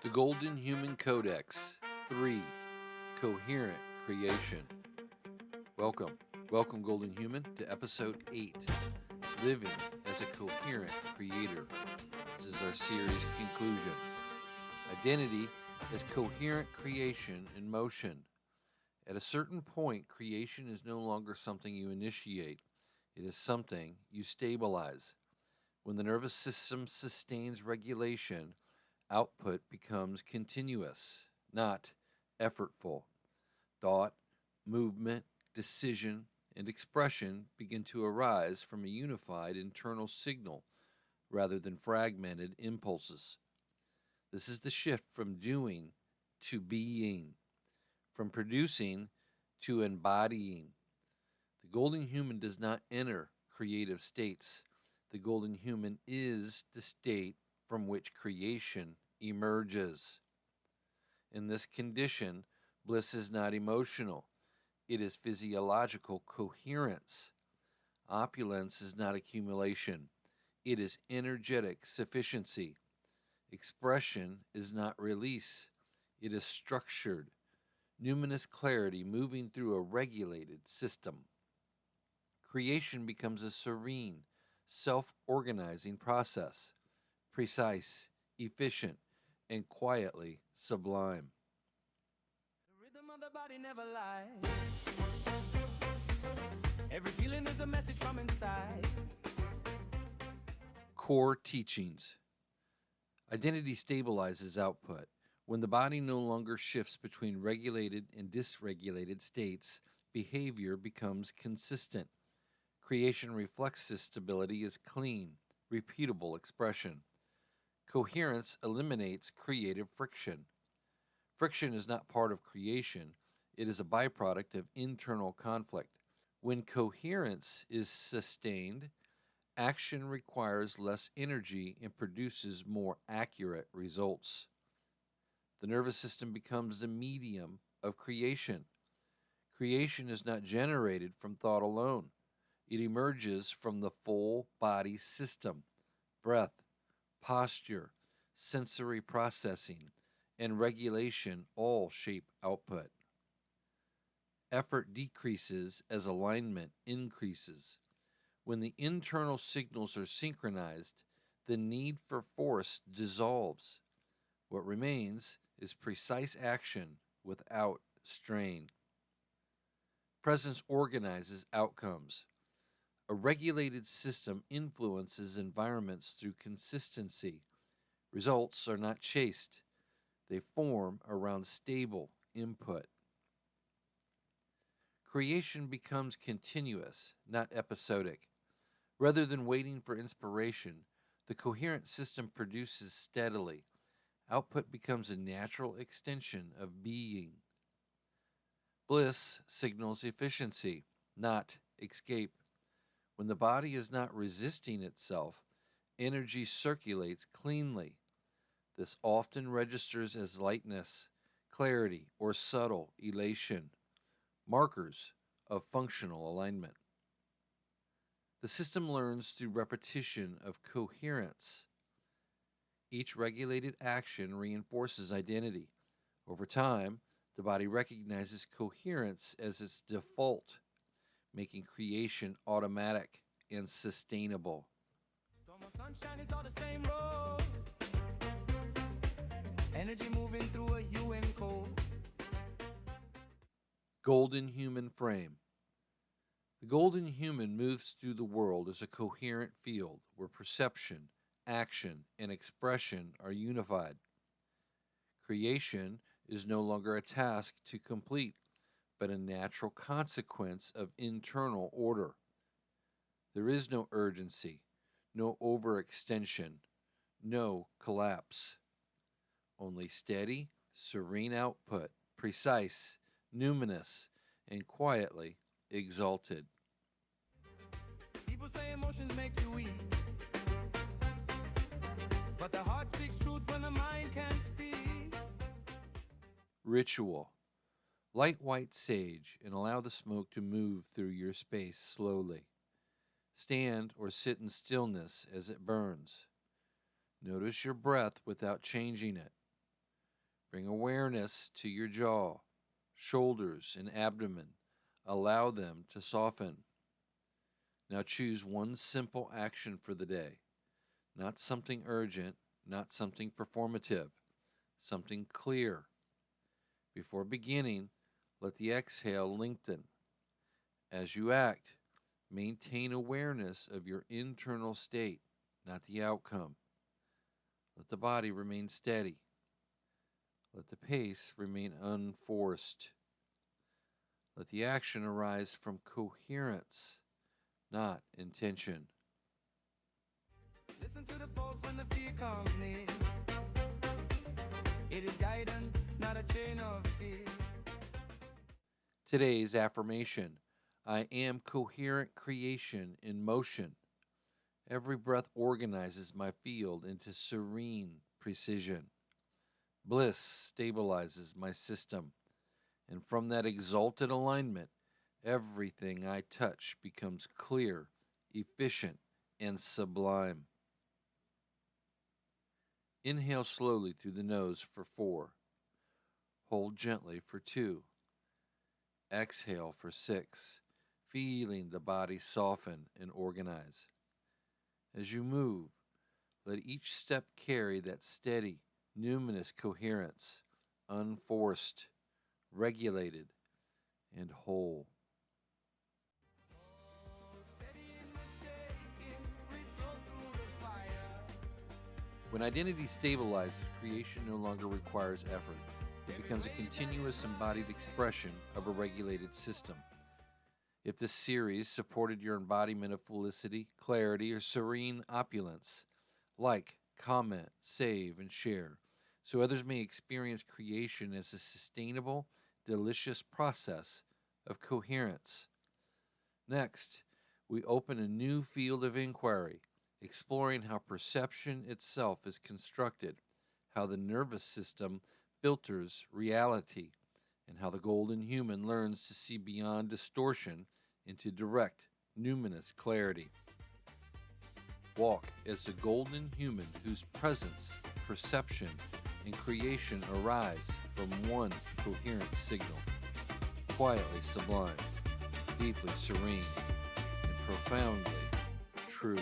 The Golden Human Codex III, Coherent Creation. Welcome, Golden Human, to episode 8, Living as a Coherent Creator. This is our series conclusion. Identity as coherent creation in motion. At a certain point, creation is no longer something you initiate. It is something you stabilize. When the nervous system sustains regulation, output becomes continuous, not effortful. Thought, movement, decision, and expression begin to arise from a unified internal signal rather than fragmented impulses. This is the shift from doing to being, from producing to embodying. The Golden Human does not enter creative states. The Golden Human is the state from which creation emerges. In this condition, bliss is not emotional. It is physiological coherence. Opulence is not accumulation. It is energetic sufficiency. Expression is not release. It is structured, numinous clarity moving through a regulated system. Creation becomes a serene, self-organizing process, precise, efficient, and quietly sublime. The rhythm of the body never lies. Every feeling is a message from inside. Core teachings. Identity stabilizes output. When the body no longer shifts between regulated and dysregulated states, behavior becomes consistent. Creation reflects this stability as clean, repeatable expression. Coherence eliminates creative friction. Friction is not part of creation. It is a byproduct of internal conflict. When coherence is sustained, action requires less energy and produces more accurate results. The nervous system becomes the medium of creation. Creation is not generated from thought alone. It emerges from the full body system. Breath, posture, sensory processing, and regulation all shape output. Effort decreases as alignment increases. When the internal signals are synchronized, the need for force dissolves. What remains is precise action without strain. Presence organizes outcomes. A regulated system influences environments through consistency. Results are not chased. They form around stable input. Creation becomes continuous, not episodic. Rather than waiting for inspiration, the coherent system produces steadily. Output becomes a natural extension of being. Bliss signals efficiency, not escape. When the body is not resisting itself, energy circulates cleanly. This often registers as lightness, clarity, or subtle elation, markers of functional alignment. The system learns through repetition of coherence. Each regulated action reinforces identity. Over time, the body recognizes coherence as its default, making creation automatic and sustainable. Storm or sunshine is all the same road. Energy moving through a UN code. Golden Human Frame. The Golden Human moves through the world as a coherent field where perception, action, and expression are unified. Creation is no longer a task to complete, but a natural consequence of internal order. There is no urgency, no overextension, no collapse. Only steady, serene output, precise, numinous, and quietly exalted. People say emotions make you weak, but the heart speaks truth when the mind can't speak. Ritual. Light white sage and allow the smoke to move through your space slowly. Stand or sit in stillness as it burns. Notice your breath without changing it. Bring awareness to your jaw, shoulders, and abdomen. Allow them to soften. Now choose one simple action for the day. Not something urgent, not something performative, something clear. Before beginning, let the exhale lengthen. As you act, maintain awareness of your internal state, not the outcome. Let the body remain steady. Let the pace remain unforced. Let the action arise from coherence, not intention. Listen to the pulse when the fear comes near. It is guidance, not a chain of fear. Today's affirmation: I am coherent creation in motion. Every breath organizes my field into serene precision. Bliss stabilizes my system, and from that exalted alignment, everything I touch becomes clear, efficient, and sublime. Inhale slowly through the nose for 4. Hold gently for 2. Exhale for 6, feeling the body soften and organize. As you move, let each step carry that steady, numinous coherence, unforced, regulated, and whole. When identity stabilizes, creation no longer requires effort. It becomes a continuous embodied expression of a regulated system. If this series supported your embodiment of felicity, clarity, or serene opulence, like, comment, save, and share, so others may experience creation as a sustainable, delicious process of coherence. Next, we open a new field of inquiry, exploring how perception itself is constructed, how the nervous system filters reality, and how the golden human learns to see beyond distortion into direct, numinous clarity. Walk as the golden human whose presence, perception, and creation arise from one coherent signal, quietly sublime, deeply serene, and profoundly true.